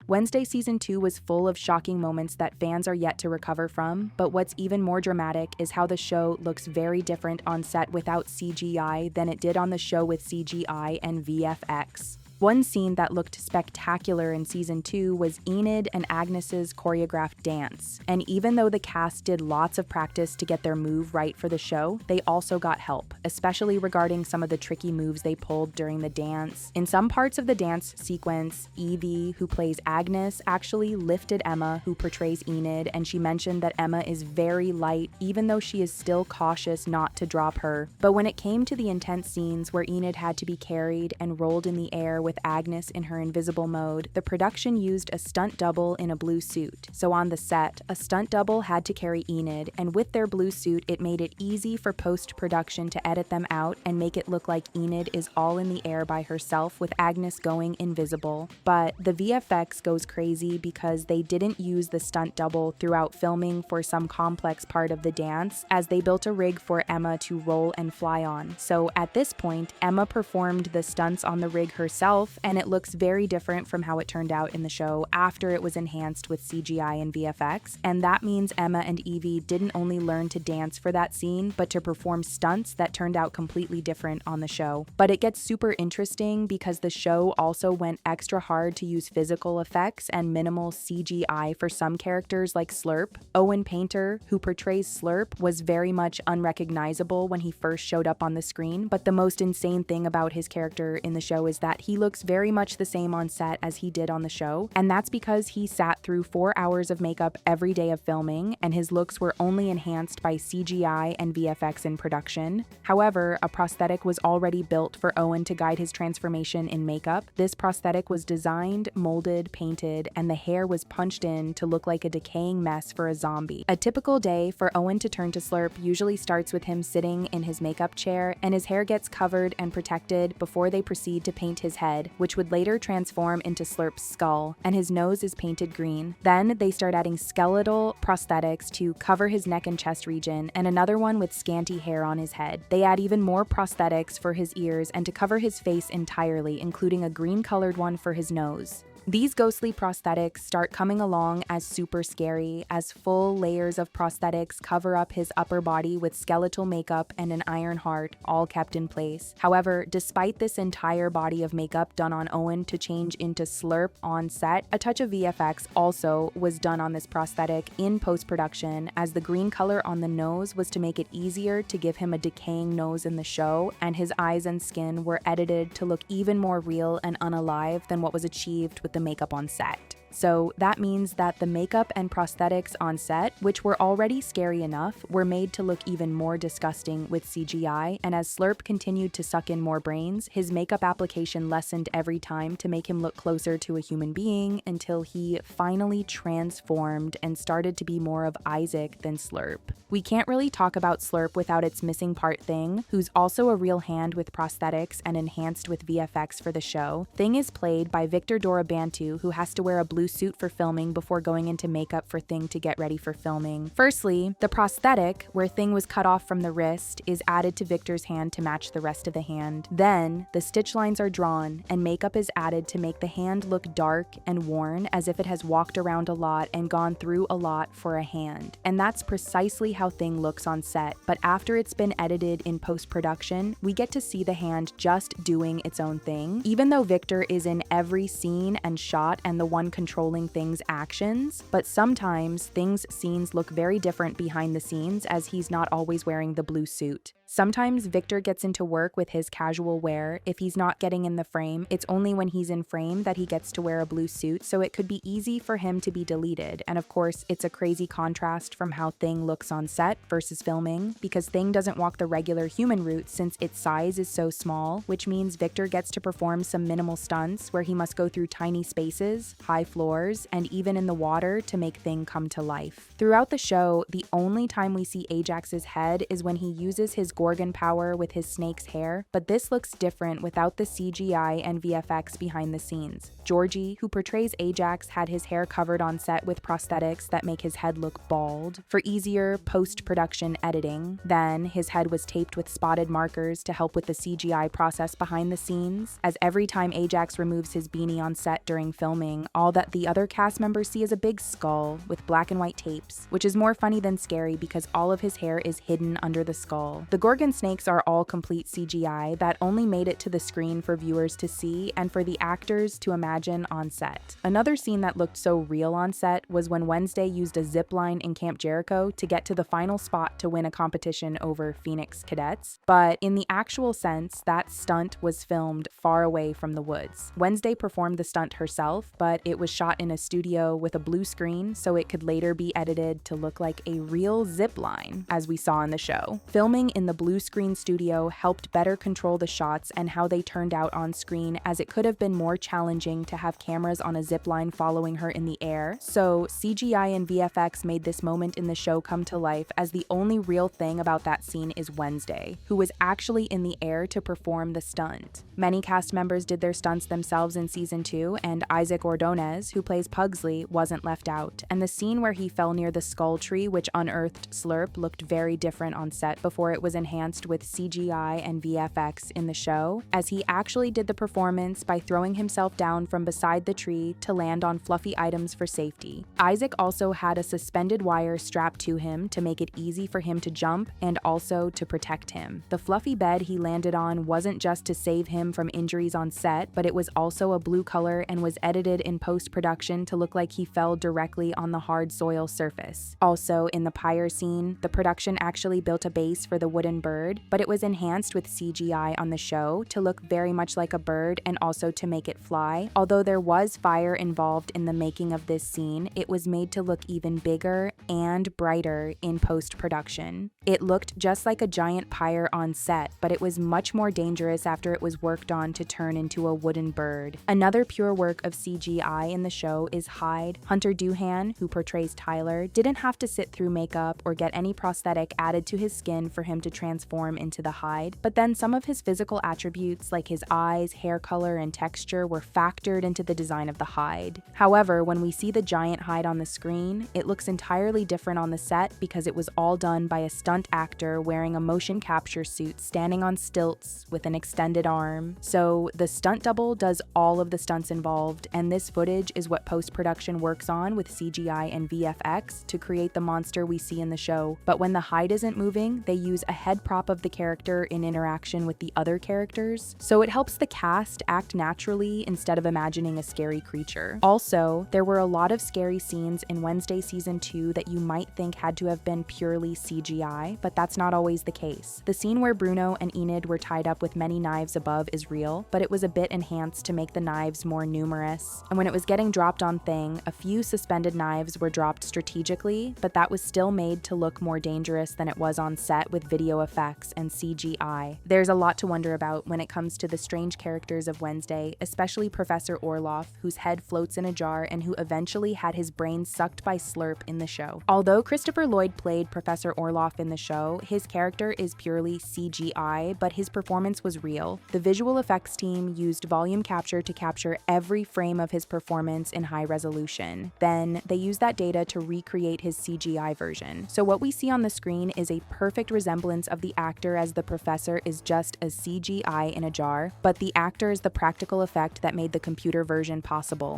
Wednesday Season 2 was full of shocking moments that fans are yet to recover from, but what's even more dramatic is how the show looks very different on set without CGI than it did on the show with CGI and VFX. One scene that looked spectacular in Season 2 was Enid and Agnes's choreographed dance, and even though the cast did lots of practice to get their move right for the show, they also got help, especially regarding some of the tricky moves they pulled during the dance. In some parts of the dance sequence, Evie, who plays Agnes, actually lifted Emma, who portrays Enid, and she mentioned that Emma is very light, even though she is still cautious not to drop her. But when it came to the intense scenes where Enid had to be carried and rolled in the air with Agnes in her invisible mode, the production used a stunt double in a blue suit. So on the set, a stunt double had to carry Enid, and with their blue suit, it made it easy for post-production to edit them out and make it look like Enid is all in the air by herself with Agnes going invisible. But the VFX goes crazy because they didn't use the stunt double throughout filming for some complex part of the dance, as they built a rig for Emma to roll and fly on. So at this point, Emma performed the stunts on the rig herself, and it looks very different from how it turned out in the show after it was enhanced with CGI and VFX, and that means Emma and Evie didn't only learn to dance for that scene, but to perform stunts that turned out completely different on the show. But it gets super interesting because the show also went extra hard to use physical effects and minimal CGI for some characters like Slurp. Owen Painter, who portrays Slurp, was very much unrecognizable when he first showed up on the screen, but the most insane thing about his character in the show is that he looks very much the same on set as he did on the show, and that's because he sat through 4 hours of makeup every day of filming, and his looks were only enhanced by CGI and VFX in production. However, a prosthetic was already built for Owen to guide his transformation in makeup. This prosthetic was designed, molded, painted, and the hair was punched in to look like a decaying mess for a zombie. A typical day for Owen to turn to Slurp usually starts with him sitting in his makeup chair, and his hair gets covered and protected before they proceed to paint his head, which would later transform into Slurp's skull, and his nose is painted green. Then they start adding skeletal prosthetics to cover his neck and chest region, and another one with scanty hair on his head. They add even more prosthetics for his ears and to cover his face entirely, including a green-colored one for his nose. These ghostly prosthetics start coming along as super scary, as full layers of prosthetics cover up his upper body with skeletal makeup and an iron heart, all kept in place. However, despite this entire body of makeup done on Owen to change into Slurp on set, a touch of VFX also was done on this prosthetic in post-production, as the green color on the nose was to make it easier to give him a decaying nose in the show, and his eyes and skin were edited to look even more real and unalive than what was achieved with the makeup on set. So that means that the makeup and prosthetics on set, which were already scary enough, were made to look even more disgusting with CGI, and as Slurp continued to suck in more brains, his makeup application lessened every time to make him look closer to a human being until he finally transformed and started to be more of Isaac than Slurp. We can't really talk about Slurp without its missing part Thing, who's also a real hand with prosthetics and enhanced with VFX for the show. Thing is played by Victor Dorobantu, who has to wear a blue suit for filming before going into makeup for Thing to get ready for filming. Firstly, the prosthetic, where Thing was cut off from the wrist, is added to Victor's hand to match the rest of the hand. Then, the stitch lines are drawn, and makeup is added to make the hand look dark and worn, as if it has walked around a lot and gone through a lot for a hand. And that's precisely how Thing looks on set, but after it's been edited in post-production, we get to see the hand just doing its own thing. Even though Victor is in every scene and shot and the one controlling Thing's actions, but sometimes Thing's scenes look very different behind the scenes, as he's not always wearing the blue suit. Sometimes Victor gets into work with his casual wear. If he's not getting in the frame, it's only when he's in frame that he gets to wear a blue suit, so it could be easy for him to be deleted. And of course, it's a crazy contrast from how Thing looks on set versus filming, because Thing doesn't walk the regular human route since its size is so small, which means Victor gets to perform some minimal stunts where he must go through tiny spaces, high floors, and even in the water to make Thing come to life. Throughout the show, the only time we see Ajax's head is when he uses his Gorgon power with his snake's hair, but this looks different without the CGI and VFX behind the scenes. Georgie, who portrays Ajax, had his hair covered on set with prosthetics that make his head look bald for easier post-production editing. Then, his head was taped with spotted markers to help with the CGI process behind the scenes, as every time Ajax removes his beanie on set during filming, all that the other cast members see is a big skull with black and white tapes, which is more funny than scary because all of his hair is hidden under the skull. The Gorgon snakes are all complete CGI that only made it to the screen for viewers to see and for the actors to imagine on set. Another scene that looked so real on set was when Wednesday used a zipline in Camp Jericho to get to the final spot to win a competition over Phoenix cadets, but in the actual sense, that stunt was filmed far away from the woods. Wednesday performed the stunt herself, but it was shot in a studio with a blue screen so it could later be edited to look like a real zipline, as we saw in the show. Filming in the blue screen studio helped better control the shots and how they turned out on screen, as it could have been more challenging to have cameras on a zipline following her in the air. So CGI and VFX made this moment in the show come to life, as the only real thing about that scene is Wednesday, who was actually in the air to perform the stunt. Many cast members did their stunts themselves in season 2, and Isaac Ordonez, who plays Pugsley, wasn't left out. And the scene where he fell near the skull tree which unearthed Slurp looked very different on set before it was enhanced with CGI and VFX in the show, as he actually did the performance by throwing himself down from beside the tree to land on fluffy items for safety. Isaac also had a suspended wire strapped to him to make it easy for him to jump and also to protect him. The fluffy bed he landed on wasn't just to save him from injuries on set, but it was also a blue color and was edited in post-production to look like he fell directly on the hard soil surface. Also, in the pyre scene, the production actually built a base for the wooden bird, but it was enhanced with CGI on the show to look very much like a bird and also to make it fly. Although there was fire involved in the making of this scene, it was made to look even bigger and brighter in post-production. It looked just like a giant pyre on set, but it was much more dangerous after it was worked on to turn into a wooden bird. Another pure work of CGI in the show is Hyde. Hunter Doohan, who portrays Tyler, didn't have to sit through makeup or get any prosthetic added to his skin for him to transform into the Hyde, but then some of his physical attributes like his eyes, hair color, and texture were factored into the design of the Hyde. However, when we see the giant Hyde on the screen, it looks entirely different on the set because it was all done by a stunt actor wearing a motion capture suit standing on stilts with an extended arm. So the stunt double does all of the stunts involved, and this footage is what post-production works on with CGI and VFX to create the monster we see in the show. But when the Hyde isn't moving, they use a head prop of the character in interaction with the other characters, so it helps the cast act naturally instead of imagining a scary creature. Also, there were a lot of scary scenes in Wednesday season 2 that you might think had to have been purely CGI, but that's not always the case. The scene where Bruno and Enid were tied up with many knives above is real, but it was a bit enhanced to make the knives more numerous. And when it was getting dropped on Thing, a few suspended knives were dropped strategically, but that was still made to look more dangerous than it was on set with video effects and CGI. There's a lot to wonder about when it comes to the strange characters of Wednesday, especially Professor Orloff, whose head floats in a jar and who eventually had his brain sucked by Slurp in the show. Although Christopher Lloyd played Professor Orloff in the show, his character is purely CGI, but his performance was real. The visual effects team used volume capture to capture every frame of his performance in high resolution. Then, they used that data to recreate his CGI version. So what we see on the screen is a perfect resemblance of the actor, as the professor is just a CGI in a jar, but the actor is the practical effect that made the computer version possible.